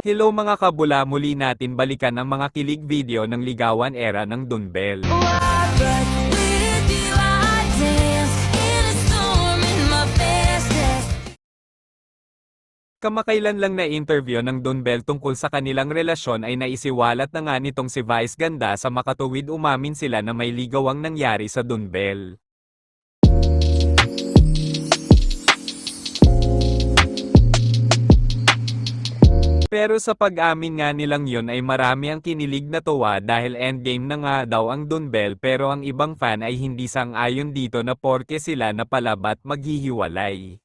Hello mga kabula, muli natin balikan ang mga kilig video ng ligawan era ng Donbel. Kamakailan lang na interview ng Donbel tungkol sa kanilang relasyon ay naisiwalat na nga nitong si Vice Ganda sa makatuwid umamin sila na may ligawang nangyari sa Donbel. Pero sa pag-amin nga nilang yun ay marami ang kinilig na tuwa dahil endgame na nga daw ang Donbel, pero ang ibang fan ay hindi sang-ayon dito na porke sila napalabat maghihiwalay.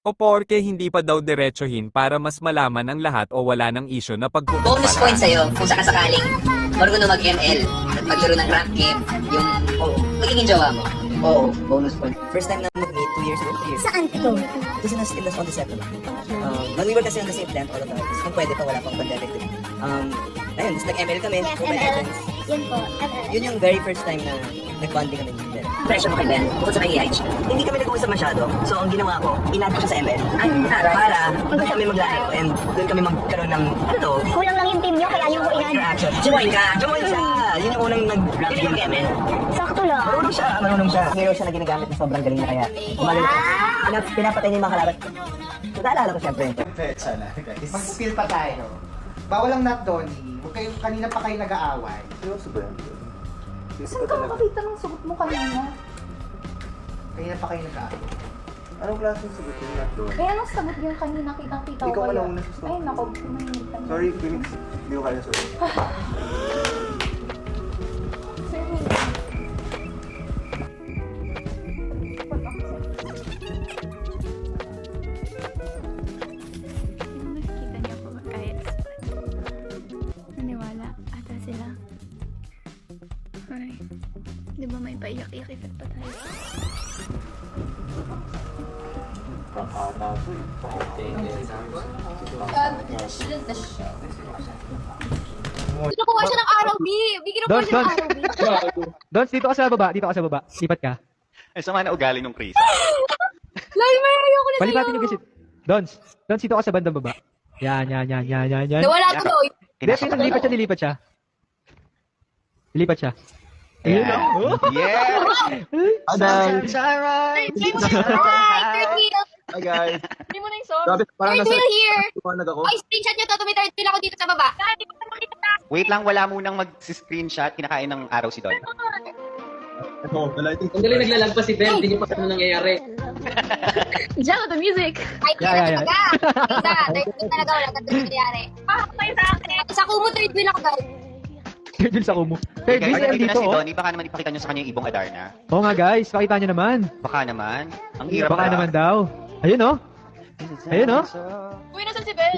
O porke hindi pa daw diretsuhin para mas malaman ang lahat o wala ng issue na pagkukumpara. Bonus point sa'yo kung sakasakaling marunong mag-ML at maglaro ng rank game, yung magiging jowa mo. Oo, bonus point. First time na mag-meet, 2 years ago. Saan ito? Ito sa Las on the second. When we were kasi on the same plant, all of us. Kung pwede pa, wala pang pandemic. Ayun, just nag-ML kami, Yes, Mobile ML. Legends. Yan po. Yun yung very first time na nag-bonding kami ni Ben. Pressure mo kay Ben, bukod sa kay IH. Hindi kami nag-uusap masyado. So, ang ginawa ko, in-add ko siya sa ML. Para doon kami maglayo and doon kami magkaroon ng, ano to, Kulang lang yung team nyo, kaya yung buinan. interaction. Join ka! Join siya! Yun yung unang nag-rank game ML. Sakto lang. Marunong siya. Hero siya na ginagamit na sobrang galing na kaya. Umagal. Pinapatay niya yung mga kalaban. Naalala ko siyempre. Petsa na, guys. Mag-feel pa tayo. Bawal ang not Donnie. Huwag kayo, kanina pa kayo nag-aaway. Seryoso ba yan? Saan ka makakita ng sugot mo kanina? Kanina pa kayo nag-aaway. Anong klaseng sagot yung not doon? Kaya nung sagot yung kanina, kitang-kita ko Ikaw kaya. wala una sa Ay, naku, kumahinig ka na. Sorry, Phoenix. Hindi ko kaya sorry. Sorry. Nakikita niyo po ba guys? Naniwala ata sila. Ay, di ba may paiyak-iyak effect pa tayo? Kinukuha siya ng araw, B! B, kinukuha siya ng araw, B! Dons, dito ka sa baba. Dito ka sa baba. Lipat ka. Ay, sama na ugali nung Chris. Lagi, may ayoko na Palipatin yung gasit. Dons, dito ka sa bandang baba. Yan. Nawala ko doon. Hindi, nilipat siya. Nilipat siya. Ayun Yeah. oh. Yeah! Adal. Hi, third wheel! Hi guys. Hindi mo na yung song. Grabe, parang Third nasa wheel here! tumanag ako. Ay, screenshot nyo to. May third wheel ako dito sa baba. Hindi ko na makita na. Wait lang, wala munang mag-screenshot. Kinakain ng araw si Don. Ito, wala itong Ang galing naglalagpas si Ben, hindi niyo pa ano nangyayari. Jello the music! Ay, Yeah. talaga. Isa, third wheel talaga. Wala ka doon nangyayari. Kayo sa akin. Sa kumo, third wheel ako, guys. Third wheel sa kumo. Third Guys, wheel nandito na dito si oh. Donnie. Baka naman ipakita nyo sa kanya yung ibong Adarna. Oo nga guys, pakita nyo naman. Baka naman. Ang hirap Baka na. naman daw. Ayun oh. Ayun oh. Uy, nasan si Belle?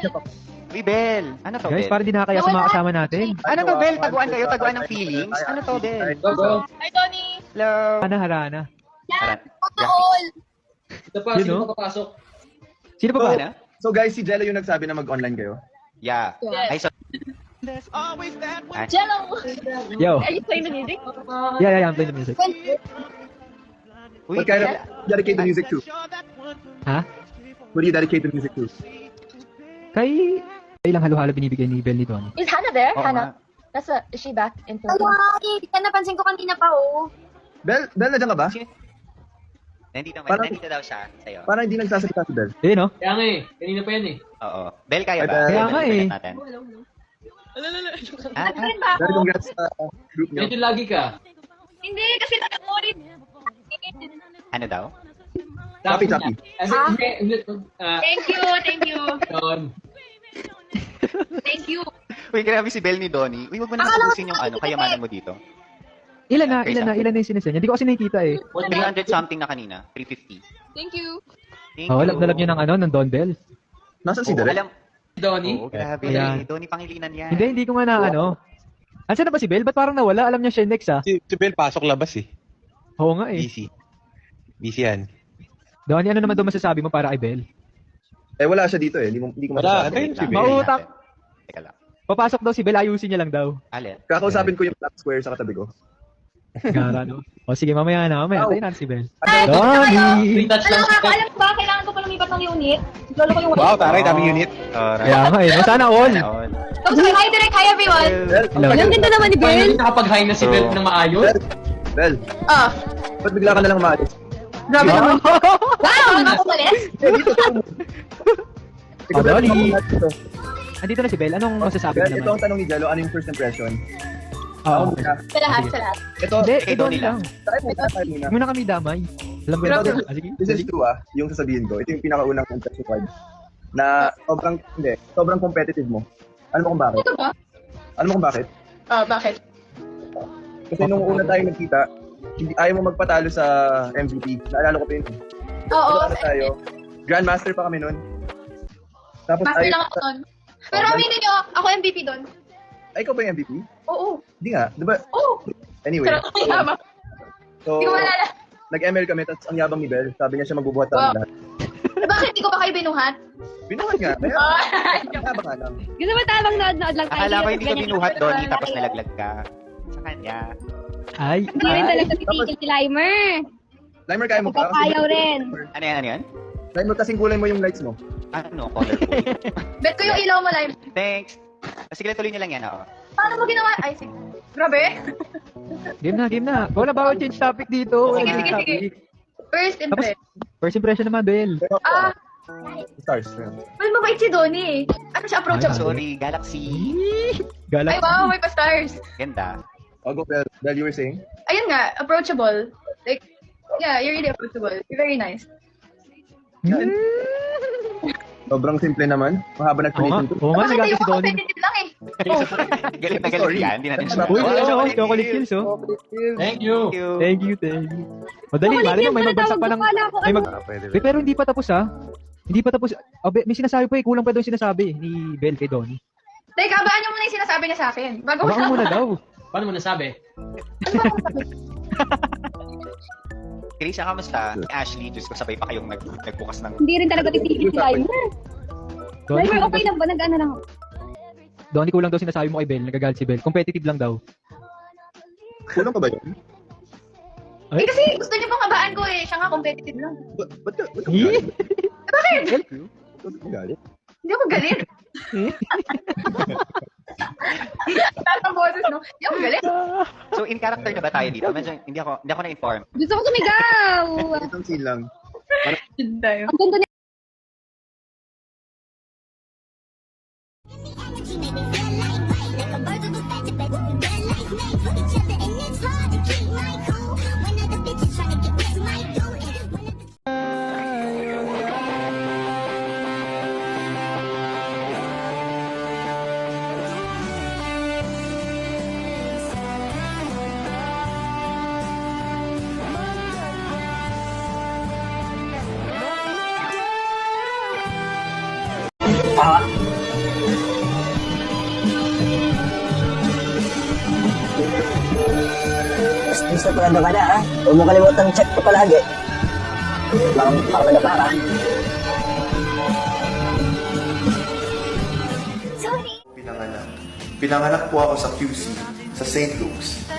Uy, Bel! Ano to, Guys, Bel? parang di nakakaya sa mga kasama natin. Ano to, Bel? Taguan kayo? Taguan ng feelings? Ano to, Bel? Go, go. Hi, Tony. Hello? Harana. Yan. All. Ito pa, Yun, sino no? papapasok? Sino pa ba? Ano? So guys, si Jello yung nagsabi na mag-online kayo. Yeah. Yes. Ay, so... Jello. Yo. Are you playing the music? Yeah, I'm playing the music. Uy, What kind of dedicate the music to? Ha? What do you dedicate the music to? Kay ilang halo-halo binibigay ni Bell ni Donnie. Is Hannah there? Oo Hannah. nga. Is she back in Philippines? Ay, napansin ko kanina pa, oh. Bel, nandiyan ka ba? Nandito daw siya sa'yo. Parang hindi nagsasalita si Bel. Ayun oh. Kaya nga eh, kanina pa yan eh. Oo. Bel, kaya ba? Kaya nga eh. Natin. Nandun ba Very ako? congrats sa group niyo. Medyo lagi ka. Hindi, kasi nag-audit. Ano daw? Copy, copy. Thank you, thank you. Yun. Thank you. Uy, grabe si Bel ni Donnie. Uy, wag mo na ubusin yung kayamanan mo dito. Ilan na yung sinesend niya? Hindi ko kasi nakikita eh. 300 something na kanina. 350. Thank you. Thank Oh, you. alam niyo ng ano, ng Don Bell. Nasaan si Oo, Derek? alam. Donnie? Oo, grabe. Ayan. Donnie Pangilinan yan. Hindi ko nga na ano. Ansan na ba si Bell? Ba't parang nawala? Alam niya siya next ah. Si Bel pasok labas eh. Oo nga eh. Busy. Busy yan. Donnie, ano naman daw masasabi mo para kay Bell? Eh, wala siya dito eh. Hindi ko Wala, masasabi. ano yun si Bel? Mautak. Teka lang. Papasok daw si Bell, ayusin niya lang daw. Alin? Kakausapin ko yung black square sa katabi ko. Gara, no? O sige, mamaya na. Antayin natin si Bel. Ay, Donnie! Retouch lang si Bel. alam ko ba, kailangan ko pa lumipat ng unit. Lolo ko yung Wow, taray, daming unit. Kaya nga eh. Sana all. Okay, hi direct, hi everyone. Hello. Ang ganda naman ni Bel. Finally nakapag-hi na si Bel ng maayos. Bel, Ah, ba't bigla ka na lang maalis? grabe naman. Wow, ako umalis. Ikaw, Bel, Donnie. dito. Andito na si Bel. Anong masasabi Bel, mo ito naman? ang tanong ni Jello, ano yung first impression? Oo. Sa lahat, sa lahat. Ito, Hindi, Kay ikaw Donnie lang. tayo muna. Huwag mo na kami damay. Alam mo Grabe. yun. Sige. This is true yung sasabihin ko. Ito yung pinakaunang impression card. Na sobrang competitive mo. Alam mo kung bakit? Ito ba? Alam mo kung bakit? Bakit? Kasi nung una tayo nagkita, hindi ayaw mo magpatalo sa MVP. Naalala ko pa yun. Oo, Ano tayo? Grandmaster pa kami nun. Tapos master lang ako doon. Pero aminin nyo, ako MVP doon. Ay, ikaw ba yung MVP? Oo. Hindi nga, di ba? Oo. Anyway. Pero ako yama. So, Hindi ko malala. nag-ML kami, tapos ang yabang ni Bel, sabi niya siya magbubuhat sa Wow. amin lahat. Bakit hindi ko ba kayo binuhat? Binuhat nga, kaya yabang nga lang. Gusto mo tamang nood-nood lang tayo. Akala ko hindi ka binuhat, Donnie, tapos nalaglag ka sa kanya. Ay. Hindi rin talaga titigil si Limer. Limer, kaya mo pa? Papayaw rin. Ano yan, ano yan? Limer, kasing kulay mo yung lights mo. Ano, colorful. Bet ko yung ilaw mo, Limer. Thanks. Sige, tuloy niyo lang yan, ako. Paano mo ginawa? Ay, sige. Grabe. Game na. Wala ba change topic dito? Sige, Wala sige, change sige. topic. First impression. First impression naman, Bel. Pero, Ah, stars. well, mabait si Donnie. Ano siya approachable? Sorry, Galaxy. Ay, Galaxy. wow, may pa-stars. Ganda. I'll go, Bel. Bel, you were saying? Ayun nga, approachable. Like, yeah, you're really approachable. You're very nice. Sobrang simple naman. Mahaba Oo nga, nag-finishing to. oo nga, Bakit nagabi tayo si Donnie. competitive lang eh. Galit na galit yan, hindi natin siya. Uy, chocolate kills, oh. Thank you. Thank you. Madali, mali mo, may magbagsak pa ng... May mag... Uy, pero hindi pa tapos, ha? Hindi pa tapos. Oh, may sinasabi pa eh, kulang pa daw yung sinasabi ni Bel kay Donnie. Teka, abaan niyo muna yung sinasabi niya sa akin. Bago Baka muna daw. Paano mo nasabi? Krisha, kamusta? Ashley, Diyos ko, sabay pa kayong nagbukas ng... Hindi rin talaga titigil si Limer. Donnie, Limer, okay lang ba? Nag-ano lang ako. Donnie, kulang daw sinasabi mo kay Bel, nagagalit si Bel. Competitive lang daw. Kulang pa ba yun? Eh kasi gusto niyo pang abaan ko eh. Siya nga competitive lang. Ba't ka Eh? galit? Bakit? Ba't ka galit? Hindi ako galit. Tatang boses, no? Hindi ako galit. So, in character na ba tayo dito? Medyo, hindi ako na-inform. Gusto ko sumigaw. Itong scene lang. Ang ganda niya. Gusto ko lang ka na, ha? Huwag mo kalimutang check ko palagi. Baka para. Pinanganak po ako sa QC, sa St. Luke's.